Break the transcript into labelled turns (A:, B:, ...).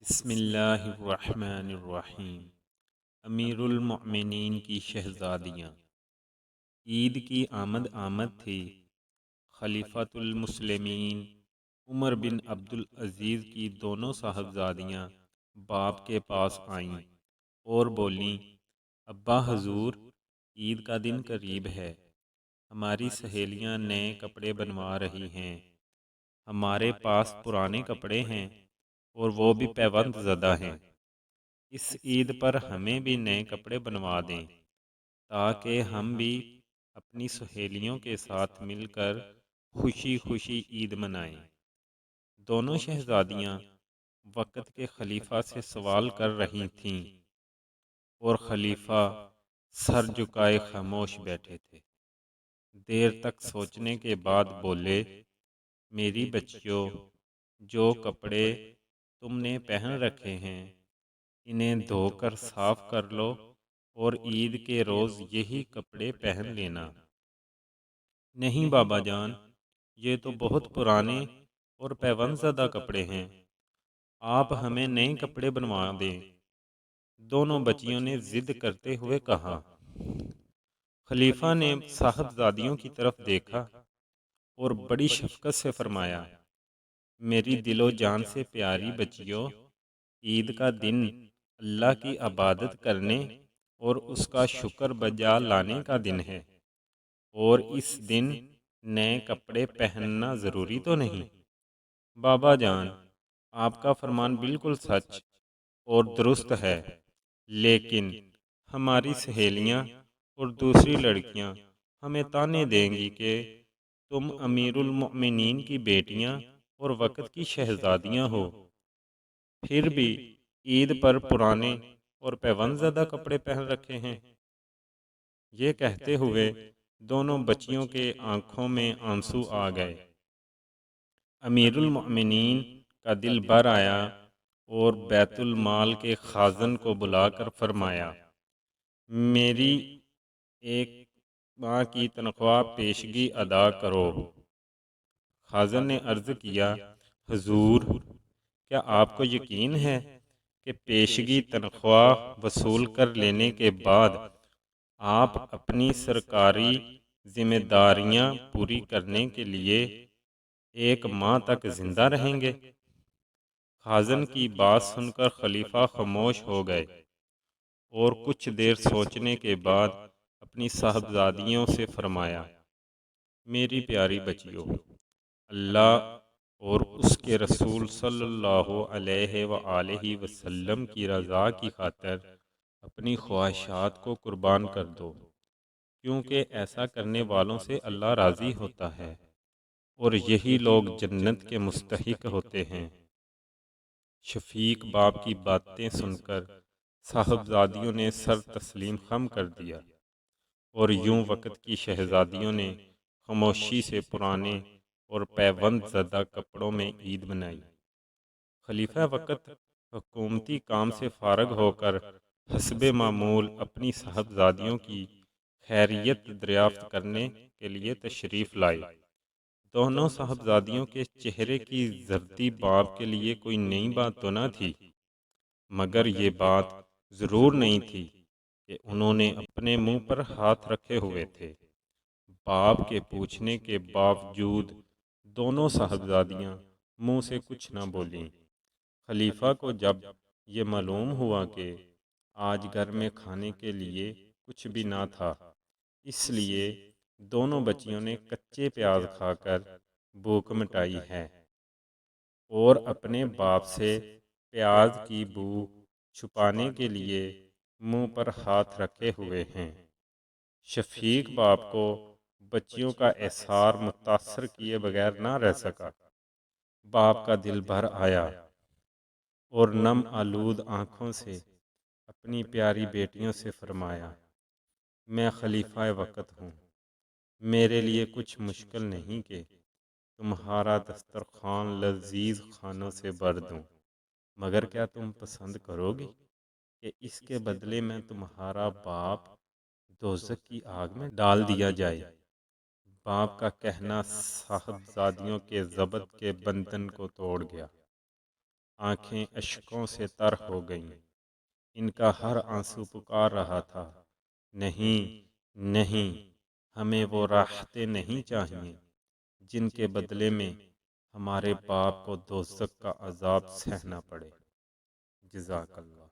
A: بسم اللہ الرحمن الرحیم۔ امیر المؤمنین کی شہزادیاں۔ عید کی آمد آمد تھی۔ خلیفۃ المسلمین عمر بن عبدالعزیز کی دونوں صاحبزادیاں باپ کے پاس آئیں اور بولیں، ابا حضور، عید کا دن قریب ہے، ہماری سہیلیاں نئے کپڑے بنوا رہی ہیں، ہمارے پاس پرانے کپڑے ہیں اور وہ بھی پیوند زدہ ہیں، اس عید پر ہمیں بھی نئے کپڑے بنوا دیں تاکہ ہم بھی اپنی سہیلیوں کے ساتھ مل کر خوشی خوشی عید منائیں۔ دونوں شہزادیاں وقت کے خلیفہ سے سوال کر رہی تھیں اور خلیفہ سر جھکائے خاموش بیٹھے تھے۔ دیر تک سوچنے کے بعد بولے، میری بچیوں، جو کپڑے تم نے پہن رکھے ہیں انہیں دھو کر صاف کر لو اور عید کے روز یہی کپڑے پہن لینا۔ نہیں بابا جان، یہ تو بہت پرانے اور پیوند زدہ کپڑے ہیں، آپ ہمیں نئے کپڑے بنوا دیں، دونوں بچیوں نے ضد کرتے ہوئے کہا۔ خلیفہ نے صاحبزادیوں کی طرف دیکھا اور بڑی شفقت سے فرمایا، میری دل و جان سے پیاری بچیوں، عید کا دن اللہ کی عبادت کرنے اور اس کا شکر بجا لانے کا دن ہے، اور اس دن نئے کپڑے پہننا ضروری تو نہیں۔ بابا جان، آپ کا فرمان بالکل سچ اور درست ہے، لیکن ہماری سہیلیاں اور دوسری لڑکیاں ہمیں طعنے دیں گی کہ تم امیر المؤمنین کی بیٹیاں اور وقت کی شہزادیاں ہو، پھر بھی عید پر پرانے اور پیوند زدہ کپڑے پہن رکھے ہیں۔ یہ کہتے ہوئے دونوں بچیوں کے آنکھوں میں آنسو آ گئے۔ امیر المؤمنین کا دل بھر آیا اور بیت المال کے خازن کو بلا کر فرمایا، میری ایک ماہ کی تنخواہ پیشگی ادا کرو۔ خازن نے عرض کیا، حضور، کیا آپ کو یقین ہے کہ پیشگی تنخواہ وصول کر لینے کے بعد آپ اپنی سرکاری ذمہ داریاں پوری کرنے کے لیے ایک ماہ تک زندہ رہیں گے؟ خازن کی بات سن کر خلیفہ خاموش ہو گئے اور کچھ دیر سوچنے کے بعد اپنی صاحبزادیوں سے فرمایا، میری پیاری بچیوں، اللہ اور اس کے رسول صلی اللہ علیہ وآلہ وسلم کی رضا کی خاطر اپنی خواہشات کو قربان کر دو، کیونکہ ایسا کرنے والوں سے اللہ راضی ہوتا ہے اور یہی لوگ جنت کے مستحق ہوتے ہیں۔ شفیق باپ کی باتیں سن کر صاحبزادیوں نے سر تسلیم خم کر دیا اور یوں وقت کی شہزادیوں نے خاموشی سے پرانے اور پیوند زدہ کپڑوں میں عید منائی۔ خلیفہ وقت حکومتی کام سے فارغ ہو کر حسب معمول اپنی صاحبزادیوں کی خیریت دریافت کرنے کے لیے تشریف لائے۔ دونوں صاحبزادیوں کے چہرے کی زردی باپ کے لیے کوئی نئی بات تو نہ تھی، مگر یہ بات ضرور نہیں تھی کہ انہوں نے اپنے منہ پر ہاتھ رکھے ہوئے تھے۔ باپ کے پوچھنے کے باوجود دونوں صاحبزادیاں منہ سے کچھ نہ بولیں۔ خلیفہ کو جب یہ معلوم ہوا کہ آج گھر میں کھانے کے لیے کچھ بھی نہ تھا، اس لیے دونوں بچیوں نے کچے پیاز کھا کر بھوک مٹائی ہے اور اپنے باپ سے پیاز کی بو چھپانے کے لیے منہ پر ہاتھ رکھے ہوئے ہیں۔ شفیق باپ کو بچیوں کا احسار متاثر کیے بغیر نہ رہ سکا۔ باپ کا دل بھر آیا اور نم آلود آنکھوں سے اپنی پیاری بیٹیوں سے فرمایا، میں خلیفہ وقت ہوں، میرے لیے کچھ مشکل نہیں کہ تمہارا دسترخوان لذیذ کھانوں سے بھر دوں، مگر کیا تم پسند کرو گی کہ اس کے بدلے میں تمہارا باپ دوزخ کی آگ میں ڈال دیا جائے؟ باپ کا کہنا صاحبزادیوں کے ضبط کے بندھن کو توڑ گیا۔ آنکھیں اشکوں سے تر ہو گئیں، ان کا ہر آنسو پکار رہا تھا، نہیں نہیں، ہمیں وہ راحتیں نہیں چاہیے جن کے بدلے میں ہمارے باپ کو دوزخ کا عذاب سہنا پڑے۔ جزاک اللہ۔